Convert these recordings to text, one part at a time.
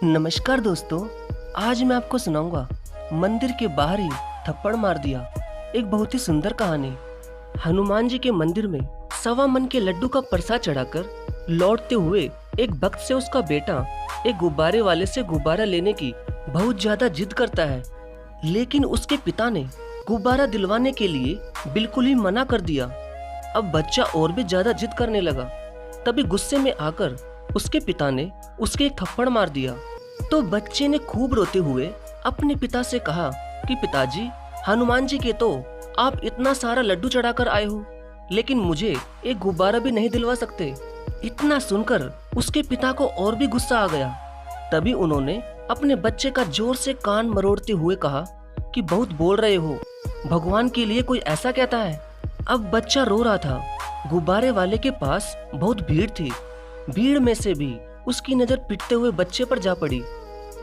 नमस्कार दोस्तों, आज मैं आपको सुनाऊंगा मंदिर के बाहर ही थप्पड़ मार दिया। एक बहुत ही सुंदर कहानी। हनुमान जी के मंदिर में सवा मन के लड्डू का प्रसाद चढ़ाकर लौटते हुए एक भक्त से उसका बेटा एक गुब्बारे वाले से गुब्बारा लेने की बहुत ज्यादा जिद करता है, लेकिन उसके पिता ने गुब्बारा दिलवाने के लिए बिल्कुल ही मना कर दिया। अब बच्चा और भी ज्यादा जिद करने लगा। तभी गुस्से में आकर उसके पिता ने उसके एक थप्पड़ मार दिया। तो बच्चे ने खूब रोते हुए अपने पिता से कहा कि पिताजी, हनुमान जी के तो आप इतना सारा लड्डू चढ़ाकर आए हो, लेकिन मुझे एक गुब्बारा भी नहीं दिलवा सकते। इतना सुनकर उसके पिता को और भी गुस्सा आ गया। तभी उन्होंने अपने बच्चे का जोर से कान मरोड़ते हुए कहा कि बहुत बोल रहे हो, भगवान के लिए कोई ऐसा कहता है। अब बच्चा रो रहा था। गुब्बारे वाले के पास बहुत भीड़ थी। भीड़ में से भी उसकी नजर पिटते हुए बच्चे पर जा पड़ी।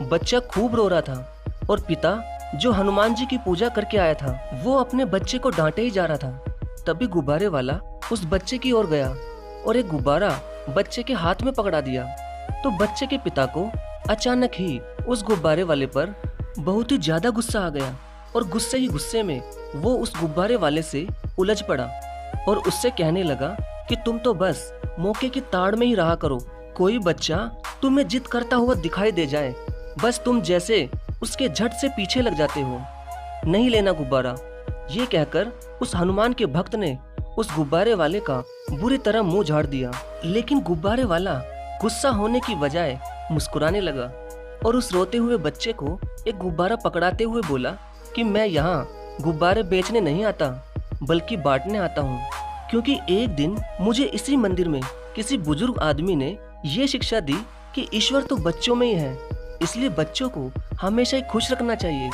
बच्चा खूब रो रहा था और पिता, जो हनुमान जी की पूजा करके आया था, वो अपने बच्चे को डांटे ही जा रहा था। तभी गुब्बारे वाला उस बच्चे की ओर गया और एक गुब्बारा बच्चे के हाथ में पकड़ा दिया। तो बच्चे के पिता को अचानक ही उस गुब्बारे वाले पर बहुत ही ज्यादा गुस्सा आ गया और गुस्से ही गुस्से में वो उस गुब्बारे वाले से उलझ पड़ा और उससे कहने लगा कि तुम तो बस मौके की ताड़ में ही रहा करो। कोई बच्चा तुम्हें जिद करता हुआ दिखाई दे जाए, बस तुम जैसे उसके झट से पीछे लग जाते हो। नहीं लेना गुब्बारा। ये कहकर उस हनुमान के भक्त ने उस गुब्बारे वाले का बुरी तरह मुंह झाड़ दिया। लेकिन गुब्बारे वाला गुस्सा होने की बजाय मुस्कुराने लगा और उस रोते हुए बच्चे को एक गुब्बारा पकड़ाते हुए बोला कि मैं यहाँ गुब्बारे बेचने नहीं आता, बल्कि बांटने आता हूँ। क्योंकि एक दिन मुझे इसी मंदिर में किसी बुजुर्ग आदमी ने ये शिक्षा दी कि ईश्वर तो बच्चों में ही है, इसलिए बच्चों को हमेशा ही खुश रखना चाहिए,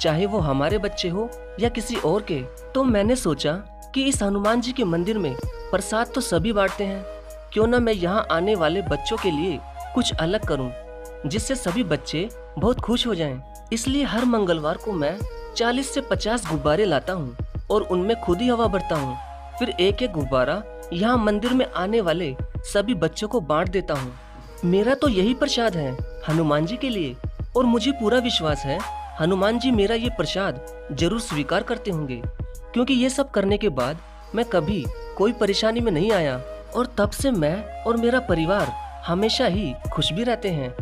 चाहे वो हमारे बच्चे हो या किसी और के। तो मैंने सोचा कि इस हनुमान जी के मंदिर में प्रसाद तो सभी बांटते हैं, क्यों ना मैं यहाँ आने वाले बच्चों के लिए कुछ अलग करूँ, जिससे सभी बच्चे बहुत खुश हो जाएं। इसलिए हर मंगलवार को मैं 40 से 50 गुब्बारे लाता हूँ और उनमें खुद ही हवा भरता हूँ। फिर एक एक गुब्बारा यहाँ मंदिर में आने वाले सभी बच्चों को बांट देता हूँ। मेरा तो यही प्रसाद है हनुमान जी के लिए, और मुझे पूरा विश्वास है हनुमान जी मेरा ये प्रसाद जरूर स्वीकार करते होंगे, क्योंकि ये सब करने के बाद मैं कभी कोई परेशानी में नहीं आया और तब से मैं और मेरा परिवार हमेशा ही खुश भी रहते हैं।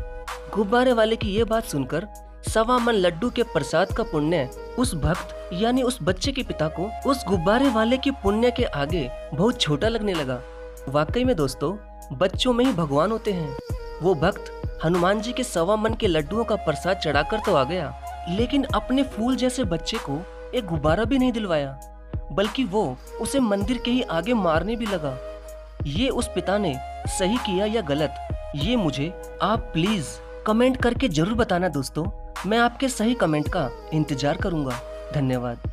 गुब्बारे वाले की ये बात सुनकर सवा मन लड्डू के प्रसाद का पुण्य उस भक्त यानी उस बच्चे के पिता को उस गुब्बारे वाले के पुण्य के आगे बहुत छोटा लगने लगा। वाकई में दोस्तों, बच्चों में ही भगवान होते हैं। वो भक्त हनुमान जी के सवा मन के लड्डुओं का प्रसाद चढ़ाकर तो आ गया, लेकिन अपने फूल जैसे बच्चे को एक गुब्बारा भी नहीं दिलवाया, बल्कि वो उसे मंदिर के ही आगे मारने भी लगा। ये उस पिता ने सही किया या गलत, ये मुझे आप प्लीज कमेंट करके जरूर बताना दोस्तों। मैं आपके सही कमेंट का इंतजार करूंगा। धन्यवाद।